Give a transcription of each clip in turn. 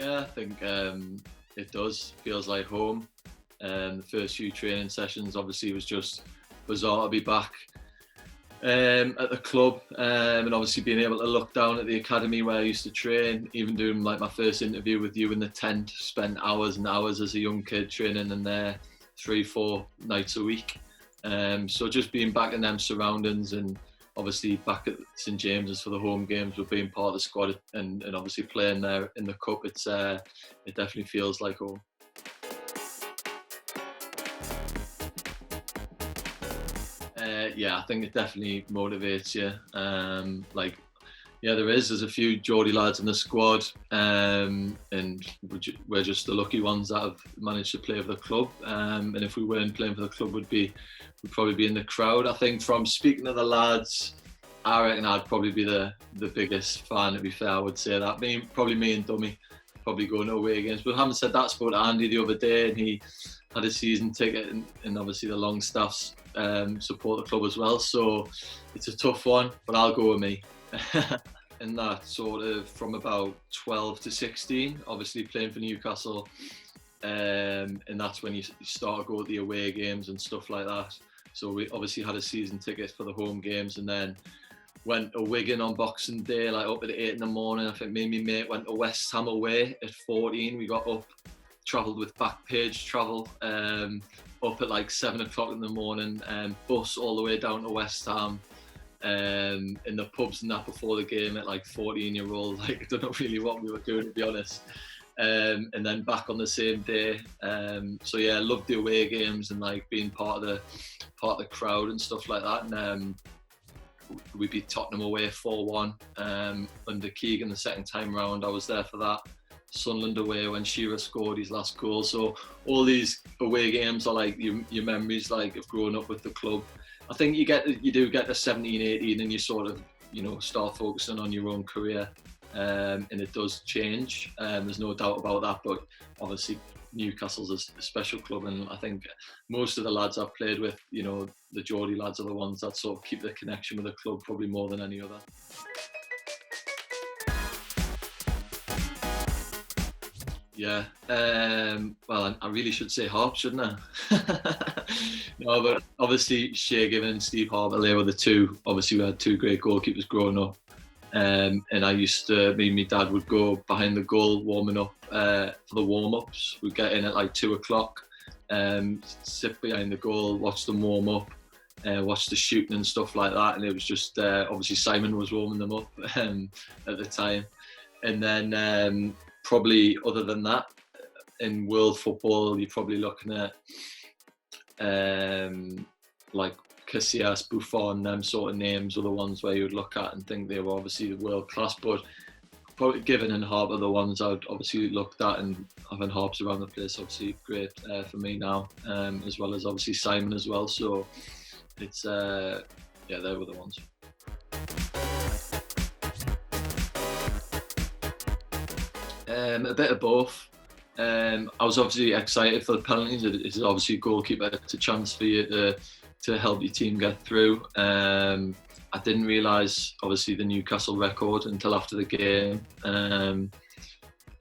Yeah, I think it does. Feels like home. The first few training sessions obviously was just bizarre to be back at the club, and obviously being able to look down at the academy where I used to train, even doing like my first interview with you in the tent, spent hours and hours as a young kid training in there 3-4 nights a week. So just being back in them surroundings and obviously back at St James's for the home games with being part of the squad and obviously playing there in the cup, it definitely feels like home. Yeah, I think it definitely motivates you. There's a few Geordie lads in the squad, and we're just the lucky ones that have managed to play for the club. And if we weren't playing for the club, we'd probably be in the crowd. I think from speaking to the lads, I reckon I'd probably be the biggest fan. To be fair, I would say that. Probably me and Dummett probably going away games. But having said that, I spoke to Andy the other day, and he had a season ticket, and obviously the long staffs support the club as well. So it's a tough one, but I'll go with me. And that sort of from about 12 to 16, obviously playing for Newcastle, and that's when you start to go to the away games and stuff like that. So we obviously had a season ticket for the home games, and then went to Wigan on Boxing Day, like up at 8 in the morning. I think me and my mate went to West Ham away at 14. We got up, travelled with back page travel, up at like 7 o'clock in the morning, bus all the way down to West Ham, in the pubs and that before the game at like 14-year-old. Like, I don't know really what we were doing, to be honest. And then back on the same day. So yeah, I loved the away games and like being part of the crowd and stuff like that. And we beat Tottenham away 4-1 under Keegan the second time round. I was there for that. Sunderland away when Shearer scored his last goal. So all these away games are like your memories, like, of growing up with the club. I think you do get to 17, 18 and you sort of, start focusing on your own career, and it does change. There's no doubt about that, but obviously Newcastle's a special club, and I think most of the lads I've played with, the Geordie lads are the ones that sort of keep the connection with the club probably more than any other. Yeah, well, I really should say Harp, shouldn't I? No, but obviously Shea Given and Steve Harper, they were the two. Obviously we had two great goalkeepers growing up, and I used to, me and my dad would go behind the goal warming up for the warm-ups. We'd get in at like 2 o'clock, sit behind the goal, watch them warm up, watch the shooting and stuff like that, and it was just, obviously Simon was warming them up at the time. And then probably other than that, in world football, you're probably looking at like Casillas, Buffon, them sort of names are the ones where you would look at and think they were obviously world class. But probably Given and Harp are the ones I'd obviously looked at, and having Harps around the place obviously great for me now, as well as obviously Simon as well. So it's they were the ones. A bit of both. I was obviously excited for the penalties. It's obviously a goalkeeper. It's a chance for you to help your team get through. I didn't realise, obviously, the Newcastle record until after the game.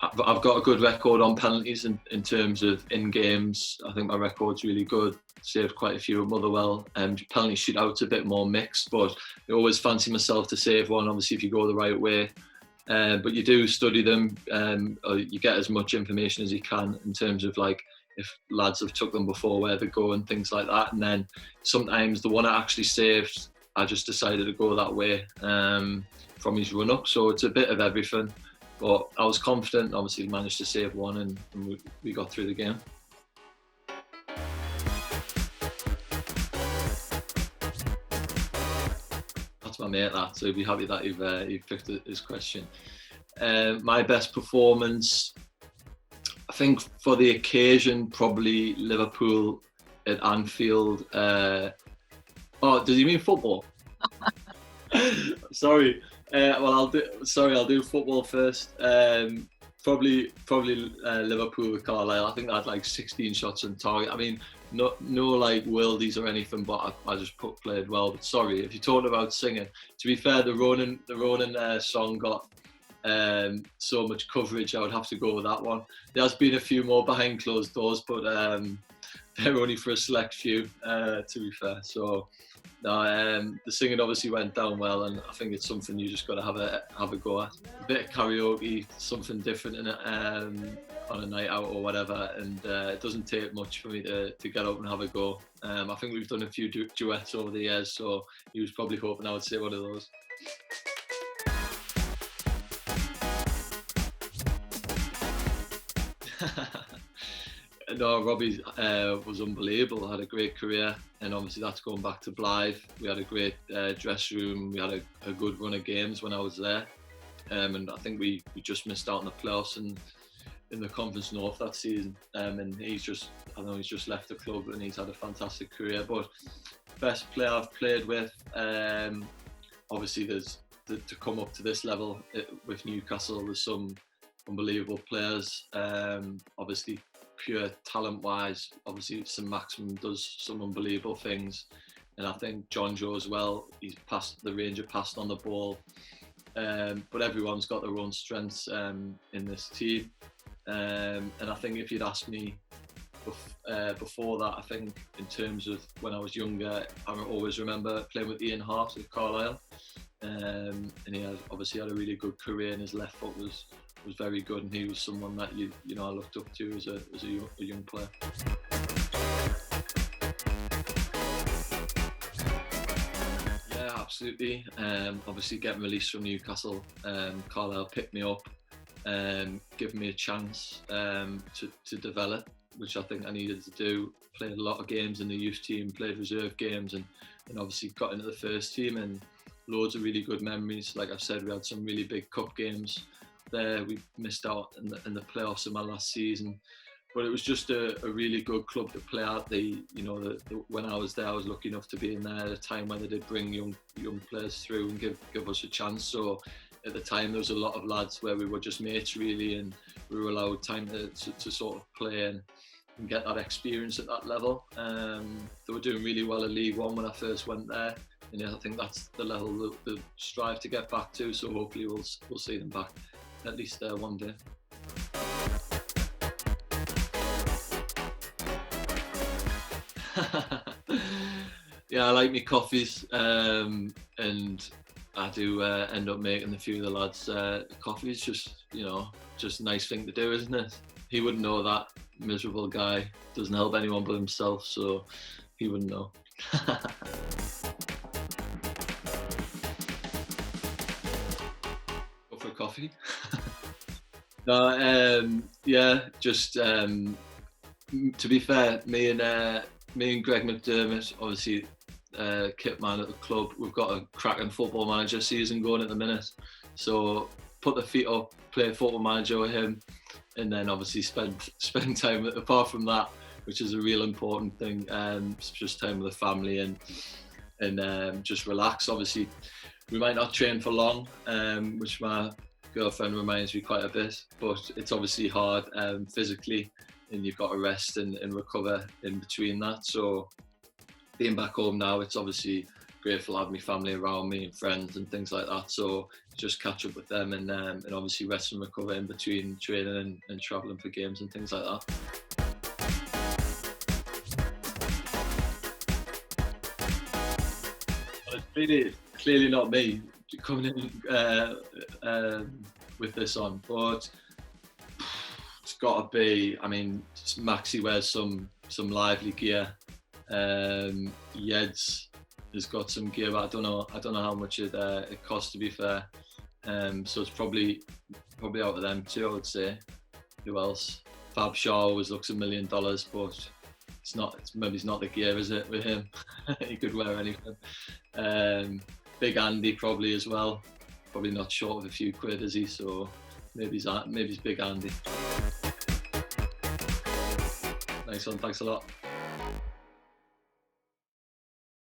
I've got a good record on penalties in terms of in games. I think my record's really good. Saved quite a few at Motherwell. Penalty shootouts a bit more mixed, but I always fancy myself to save one, obviously, if you go the right way. But you do study them, or you get as much information as you can in terms of like if lads have took them before, where they go and things like that. And then sometimes the one I actually saved, I just decided to go that way from his run up. So it's a bit of everything. But I was confident, obviously managed to save one, and we got through the game. My mate, that, so he'd be happy that you've picked his question. My best performance, I think for the occasion, probably Liverpool at Anfield. Does he mean football? Sorry. I'll do football first. Probably Liverpool with Carlisle. I think I had like 16 shots on target. I mean, no like worldies or anything, but I just played well. But sorry, if you're talking about singing, to be fair, the Ronan song got so much coverage, I would have to go with that one. There has been a few more behind closed doors, but they're only for a select few, to be fair. So no, the singing obviously went down well, and I think it's something you just got to have a go at. A bit of karaoke, something different in it, on a night out or whatever, and it doesn't take much for me to get up and have a go. I think we've done a few duets over the years, so he was probably hoping I would say one of those. No, Robbie was unbelievable. Had a great career, and obviously that's going back to Blythe. We had a great dressing room. We had a good run of games when I was there, and I think we just missed out on the playoffs and in the Conference North that season. And I know he's just left the club, and he's had a fantastic career. But best player I've played with, obviously there's to come up to this level with Newcastle. There's some unbelievable players. Obviously, pure talent-wise, obviously St Maximum does some unbelievable things, and I think John Joe as well. He's passed the range of passing on the ball, but everyone's got their own strengths in this team. And I think if you'd asked me before that, I think in terms of when I was younger, I always remember playing with Ian Hart at Carlisle, and he obviously had a really good career, and his left foot was very good, and he was someone that you know I looked up to as a young player. Yeah, absolutely. Obviously getting released from Newcastle, Carlisle picked me up, giving me a chance to develop, which I think I needed to do. Played a lot of games in the youth team, played reserve games, and obviously got into the first team, and loads of really good memories. Like I've said, we had some really big cup games there. We missed out in the playoffs in my last season, but it was just a really good club to play at. When I was there, I was lucky enough to be in there at a time when they did bring young players through and give us a chance. So at the time, there was a lot of lads where we were just mates really, and we were allowed time to sort of play and get that experience at that level. They were doing really well in League One when I first went there, and I think that's the level they'll strive to get back to. So hopefully we'll see them back at least there one day. Yeah, I like me coffees, and I do end up making a few of the lads coffees. Just a nice thing to do, isn't it? He wouldn't know that. Miserable guy, doesn't help anyone but himself, so he wouldn't know. Go for a coffee. No, yeah, just to be fair, me and Greg McDermott, obviously kit man at the club, we've got a cracking football manager season going at the minute, so put the feet up, play football manager with him, and then obviously spend time apart from that, which is a real important thing. Just time with the family and just relax. Obviously, we might not train for long, which my girlfriend reminds me quite a bit, but it's obviously hard physically, and you've got to rest and recover in between that. So being back home now, it's obviously grateful to have my family around me and friends and things like that. So just catch up with them and obviously rest and recover in between training and travelling for games and things like that. Well, it's clearly not me coming in with this on, but it's got to be. I mean, Maxi wears some lively gear. Yeds has got some gear, but I don't know how much it costs, to be fair. So it's probably out of them two, I would say. Who else? Fab Shaw always looks $1 million, but maybe it's not the gear, is it, with him? He could wear anything. Big Andy probably as well. Probably not short of a few quid, is he? So maybe it's Big Andy. Nice one, thanks a lot.